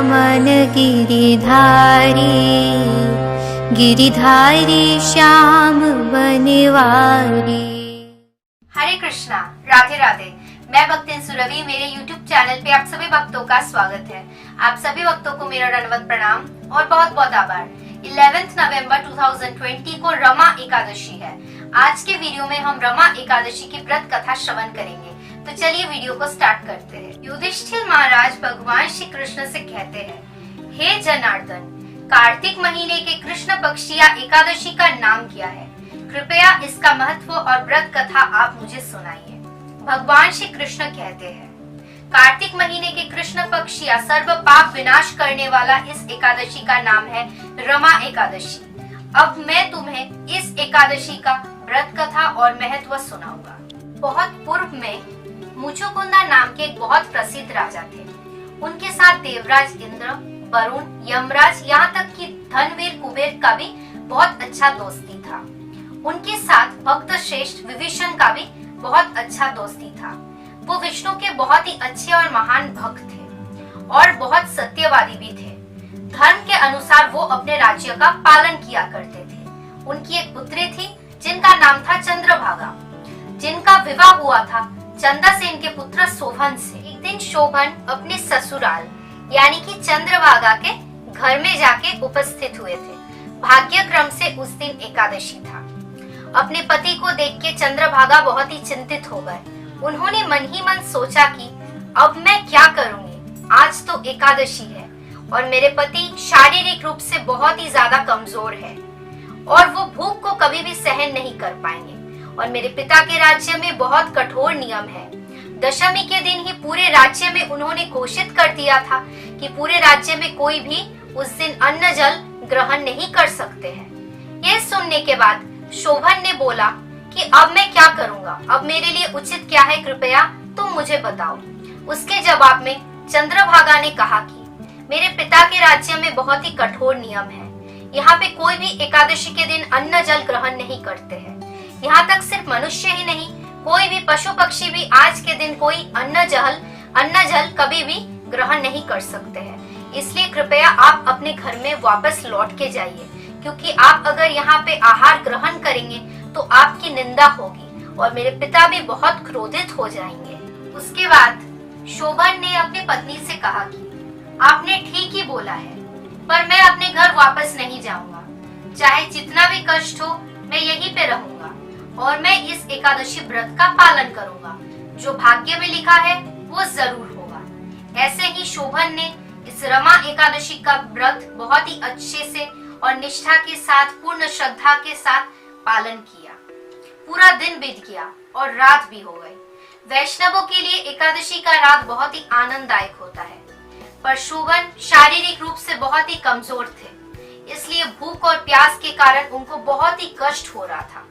मन गिरिधारी, गिरिधारी श्याम बनवारी। हरे कृष्णा, राधे राधे। मैं भक्तिन सुरभि, मेरे YouTube चैनल पे आप सभी भक्तों का स्वागत है। आप सभी भक्तों को मेरा दंडवत प्रणाम और बहुत बहुत आभार। 11 नवंबर 2020 को रमा एकादशी है। आज के वीडियो में हम रमा एकादशी की व्रत कथा श्रवण करेंगे। तो चलिए वीडियो को स्टार्ट करते हैं। युधिष्ठिर महाराज भगवान श्री कृष्ण से कहते हैं, हे जनार्दन, कार्तिक महीने के कृष्ण पक्ष या एकादशी का नाम क्या है? कृपया इसका महत्व और व्रत कथा आप मुझे सुनाइए। भगवान श्री कृष्ण कहते हैं, कार्तिक महीने के कृष्ण पक्ष या सर्व पाप विनाश करने वाला इस एकादशी का नाम है रमा एकादशी। अब मैं तुम्हें इस एकादशी का व्रत कथा और महत्व सुनाऊंगा। बहुत पूर्व में मुचुकुंदा नाम के एक बहुत प्रसिद्ध राजा थे। उनके साथ देवराज इंद्र, वरुण, यमराज, यहाँ तक कि धनवीर कुबेर का भी बहुत अच्छा दोस्ती था। उनके साथ भक्त श्रेष्ठ विभीषण का भी बहुत अच्छा दोस्ती था। वो विष्णु के बहुत ही अच्छे और महान भक्त थे और बहुत सत्यवादी भी थे। धर्म के अनुसार वो अपने राज्य का पालन किया करते थे। उनकी एक पुत्री थी जिनका नाम था चंद्रभागा, जिनका विवाह हुआ था चंद्रसेन के पुत्र शोभन से। एक दिन शोभन अपने ससुराल यानी कि चंद्रभागा के घर में जाके उपस्थित हुए थे। भाग्यक्रम से उस दिन एकादशी था। अपने पति को देख के चंद्रभागा बहुत ही चिंतित हो गए। उन्होंने मन ही मन सोचा कि अब मैं क्या करूंगी, आज तो एकादशी है और मेरे पति शारीरिक रूप से बहुत ही ज्यादा कमजोर है और वो भूख को कभी भी सहन नहीं कर पाएंगे और मेरे पिता के राज्य में बहुत कठोर नियम है। दशमी के दिन ही पूरे राज्य में उन्होंने घोषित कर दिया था कि पूरे राज्य में कोई भी उस दिन अन्न जल ग्रहण नहीं कर सकते हैं। यह सुनने के बाद शोभन ने बोला कि अब मैं क्या करूंगा, अब मेरे लिए उचित क्या है, कृपया तुम मुझे बताओ। उसके जवाब में चंद्रभागा ने कहा कि मेरे पिता के राज्य में बहुत ही कठोर नियम है। यहाँ पे कोई भी एकादशी के दिन अन्न जल ग्रहण नहीं करते हैं। यहाँ तक सिर्फ मनुष्य ही नहीं, कोई भी पशु पक्षी भी आज के दिन कोई अन्न जल कभी भी ग्रहण नहीं कर सकते हैं। इसलिए कृपया आप अपने घर में वापस लौट के जाइए, क्योंकि आप अगर यहाँ पे आहार ग्रहण करेंगे तो आपकी निंदा होगी और मेरे पिता भी बहुत क्रोधित हो जाएंगे। उसके बाद शोभन ने अपनी पत्नी से कहा कि आपने ठीक ही बोला है, पर मैं अपने घर वापस नहीं जाऊंगा। चाहे जितना भी कष्ट हो, मैं यहीं पे रहूंगा और मैं इस एकादशी व्रत का पालन करूंगा। जो भाग्य में लिखा है वो जरूर होगा। ऐसे ही शोभन ने इस रमा एकादशी का व्रत बहुत ही अच्छे से और निष्ठा के साथ, पूर्ण श्रद्धा के साथ पालन किया। पूरा दिन बीत गया और रात भी हो गई। वैष्णवों के लिए एकादशी का रात बहुत ही आनंददायक होता है, पर शोभन शारीरिक रूप से बहुत ही कमजोर थे, इसलिए भूख और प्यास के कारण उनको बहुत ही कष्ट हो रहा था।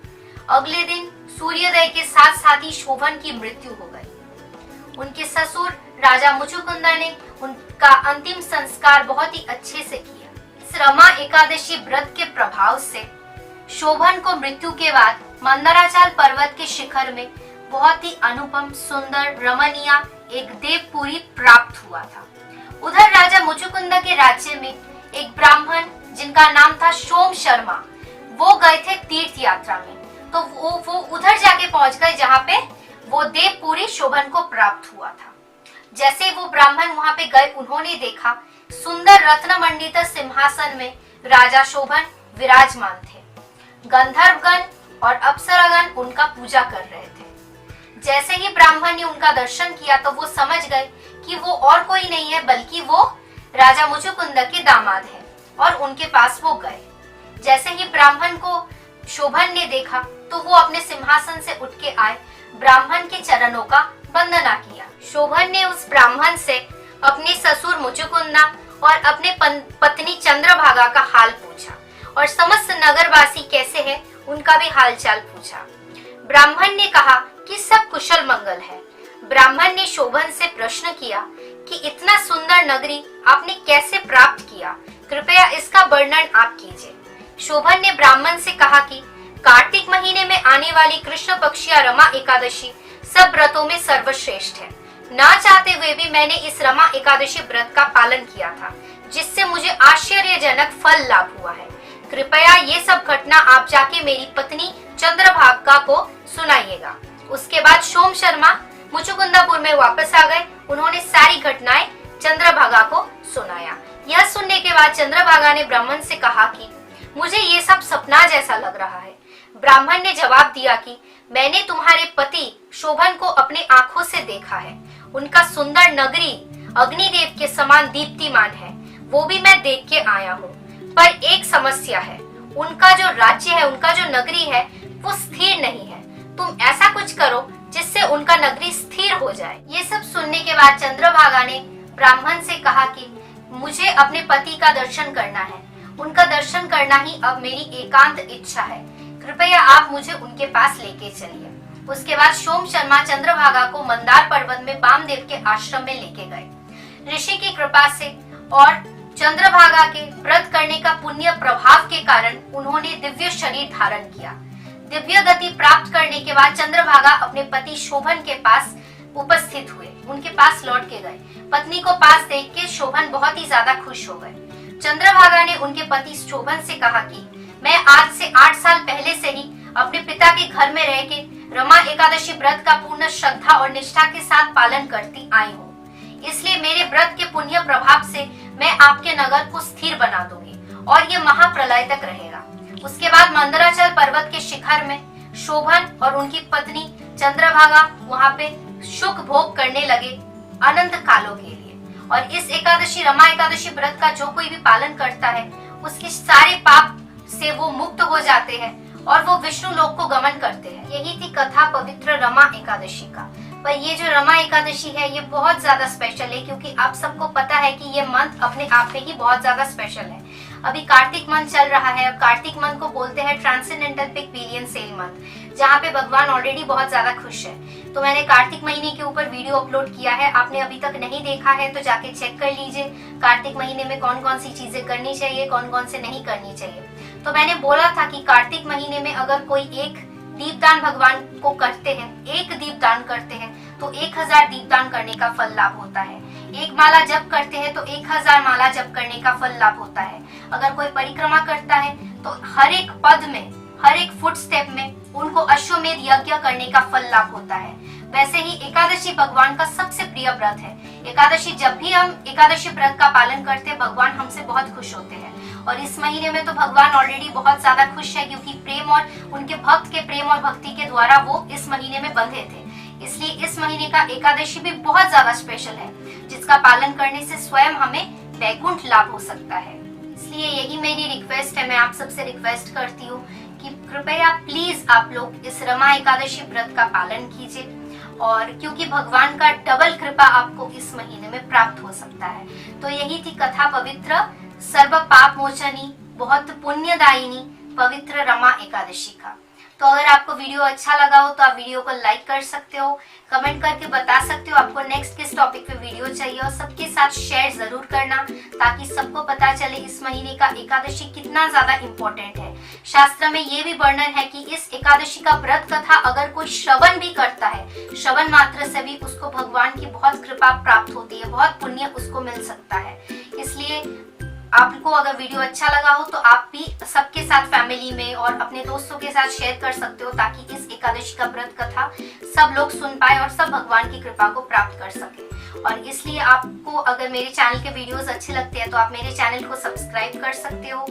अगले दिन सूर्योदय के साथ साथ ही शोभन की मृत्यु हो गई। उनके ससुर राजा मुचुकुंदा ने उनका अंतिम संस्कार बहुत ही अच्छे से किया। इस रमा एकादशी व्रत के प्रभाव से शोभन को मृत्यु के बाद मंदराचल पर्वत के शिखर में बहुत ही अनुपम, सुंदर, रमणीय एक देवपुरी प्राप्त हुआ था। उधर राजा मुचुकुंदा के राज्य में एक ब्राह्मण जिनका नाम था सोम शर्मा, वो गए थे तीर्थ यात्रा में। तो वो उधर जाके पहुंच गए जहाँ पे वो देवपुरी शोभन को प्राप्त हुआ था। जैसे वो ब्राह्मण वहाँ पे गए, उन्होंने देखा सुंदर रत्न मंडित सिंहासन में राजा शोभन विराजमान थे। गंधर्वगण और अप्सरागण उनका पूजा कर रहे थे। जैसे ही ब्राह्मण ने उनका दर्शन किया तो वो समझ गए कि वो और कोई नहीं है बल्कि वो राजा मुचुकुंद के दामाद हैं और उनके पास वो गए। जैसे ही ब्राह्मण को शोभन ने देखा तो वो अपने सिंहासन से उठ के आए, ब्राह्मण के चरणों का वंदना किया। शोभन ने उस ब्राह्मण से अपने ससुर मुचुकुंदा और अपने पत्नी चंद्रभागा का हाल पूछा और समस्त नगरवासी कैसे हैं उनका भी हालचाल पूछा। ब्राह्मण ने कहा कि सब कुशल मंगल है। ब्राह्मण ने शोभन से प्रश्न किया कि इतना सुंदर नगरी आपने कैसे प्राप्त किया, कृपया इसका वर्णन आप कीजिए। शोभन ने ब्राह्मण से कहा कि कार्तिक महीने में आने वाली कृष्ण पक्ष या रमा एकादशी सब व्रतों में सर्वश्रेष्ठ है। ना चाहते हुए भी मैंने इस रमा एकादशी व्रत का पालन किया था, जिससे मुझे आश्चर्यजनक फल लाभ हुआ है। कृपया ये सब घटना आप जाके मेरी पत्नी चंद्रभागा को सुनाइएगा। उसके बाद सोम शर्मा मुचुकुंदापुर में वापस आ गए। उन्होंने सारी घटनाएं चंद्रभागा को सुनाया। यह सुनने के बाद चंद्रभागा ने ब्राह्मण से कहा कि मुझे ये सब सपना जैसा लग रहा है। ब्राह्मण ने जवाब दिया कि मैंने तुम्हारे पति शोभन को अपने आंखों से देखा है। उनका सुंदर नगरी अग्निदेव के समान दीप्तिमान है, वो भी मैं देख के आया हूँ। पर एक समस्या है, उनका जो राज्य है, उनका जो नगरी है, वो स्थिर नहीं है। तुम ऐसा कुछ करो जिससे उनका नगरी स्थिर हो जाए। ये सब सुनने के बाद चंद्रभागा ने ब्राह्मण से कहा कि मुझे अपने पति का दर्शन करना है, उनका दर्शन करना ही अब मेरी एकांत इच्छा है। कृपया आप मुझे उनके पास लेके चलिए। उसके बाद सोम शर्मा चंद्रभागा को मंदार पर्वत में वामदेव के आश्रम में लेके गए। ऋषि की कृपा से और चंद्रभागा के व्रत करने का पुण्य प्रभाव के कारण उन्होंने दिव्य शरीर धारण किया। दिव्य गति प्राप्त करने के बाद चंद्रभागा अपने पति शोभन के पास उपस्थित हुए, उनके पास लौट के गए। पत्नी को पास देख के शोभन बहुत ही ज्यादा खुश हो गए। चंद्रभागा ने उनके पति शोभन से कहा कि मैं आज से 8 साल पहले से ही अपने पिता के घर में रह के रमा एकादशी व्रत का पूर्ण श्रद्धा और निष्ठा के साथ पालन करती आई हूँ। इसलिए मेरे व्रत के पुण्य प्रभाव से मैं आपके नगर को स्थिर बना दूंगी और ये महाप्रलय तक रहेगा। उसके बाद मंदराचल पर्वत के शिखर में शोभन और उनकी पत्नी चंद्रभागा वहाँ पे सुख भोग करने लगे अनंत कालों के लिए। और इस एकादशी रमा एकादशी व्रत का जो कोई भी पालन करता है, उसके सारे पाप से वो मुक्त हो जाते हैं और वो विष्णु लोक को गमन करते हैं। यही थी कथा पवित्र रमा एकादशी का। पर ये जो रमा एकादशी है, ये बहुत ज्यादा स्पेशल है, क्योंकि आप सबको पता है कि ये मंथ अपने आप में ही बहुत ज्यादा स्पेशल है। अभी कार्तिक मंथ चल रहा है। कार्तिक मंथ को बोलते हैं ट्रांसेंडेंटल पिगमेलियन सेल मंथ, जहाँ पे भगवान ऑलरेडी बहुत ज्यादा खुश है। तो मैंने कार्तिक महीने के ऊपर वीडियो अपलोड किया है, आपने अभी तक नहीं देखा है तो जाके चेक कर लीजिए। कार्तिक महीने में कौन कौन सी चीजें करनी चाहिए, कौन कौन से नहीं करनी चाहिए। तो मैंने बोला था कि कार्तिक महीने में अगर कोई एक दीपदान भगवान को करते हैं, एक दीपदान करते हैं तो 1000 दीपदान करने का फल लाभ होता है। एक माला जप करते हैं तो 1000 माला जप करने का फल लाभ होता है। अगर कोई परिक्रमा करता है तो हर एक पद में, हर एक फुट स्टेप में उनको अश्वमेध यज्ञ करने का फल लाभ होता है। वैसे ही एकादशी भगवान का सबसे प्रिय व्रत है। एकादशी, जब भी हम एकादशी व्रत का पालन करते हैं, भगवान हमसे बहुत खुश होते हैं। और इस महीने में तो भगवान ऑलरेडी बहुत ज्यादा खुश है, क्योंकि प्रेम और उनके भक्त के प्रेम और भक्ति के द्वारा वो इस महीने में बंधे थे। इसलिए इस महीने का एकादशी भी बहुत ज्यादा स्पेशल है, जिसका पालन करने से स्वयं हमें वैकुंठ लाभ हो सकता है। इसलिए यही मेरी रिक्वेस्ट है, मैं आप सबसे रिक्वेस्ट करती हूँ कि कृपया प्लीज आप लोग इस रमा एकादशी व्रत का पालन कीजिए, और क्योंकि भगवान का डबल कृपा आपको इस महीने में प्राप्त हो सकता है। तो यही थी कथा पवित्र सर्व पाप मोचनी, बहुत पुण्यदायिनी पवित्र रमा एकादशी का। तो अगर आपको वीडियो अच्छा लगा हो तो आप वीडियो को लाइक कर सकते हो, कमेंट करके बता सकते हो आपको नेक्स्ट किस टॉपिक पे वीडियो चाहिए, और सबके साथ शेयर जरूर करना, ताकि सबको पता चले इस महीने का एकादशी कितना ज्यादा इम्पोर्टेंट है। शास्त्र में ये भी वर्णन है कि इस एकादशी का व्रत कथा अगर कोई श्रवण भी करता है, श्रवण मात्र से भी उसको भगवान की बहुत कृपा प्राप्त होती है, बहुत पुण्य उसको मिल सकता है। इसलिए आपको अगर वीडियो अच्छा लगा हो तो आप भी सबके साथ फैमिली में और अपने दोस्तों के साथ शेयर कर सकते हो, ताकि इस एकादशी का व्रत कथा सब लोग सुन पाए और सब भगवान की कृपा को प्राप्त कर सके। और इसलिए आपको अगर मेरे चैनल के वीडियोस अच्छे लगते हैं तो आप मेरे चैनल को सब्सक्राइब कर सकते हो,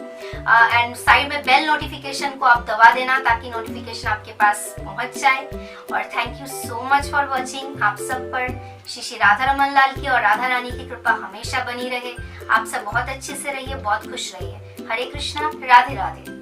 एंड साइड में बेल नोटिफिकेशन को आप दबा देना, ताकि नोटिफिकेशन आपके पास पहुंच जाए। और thank you so much for watching. आप सब पर श्री राधा रमन लाल की और राधा रानी की कृपा हमेशा बनी रहे। आप सब बहुत अच्छे से रहिए, बहुत खुश रहिए। हरे कृष्णा, राधे राधे।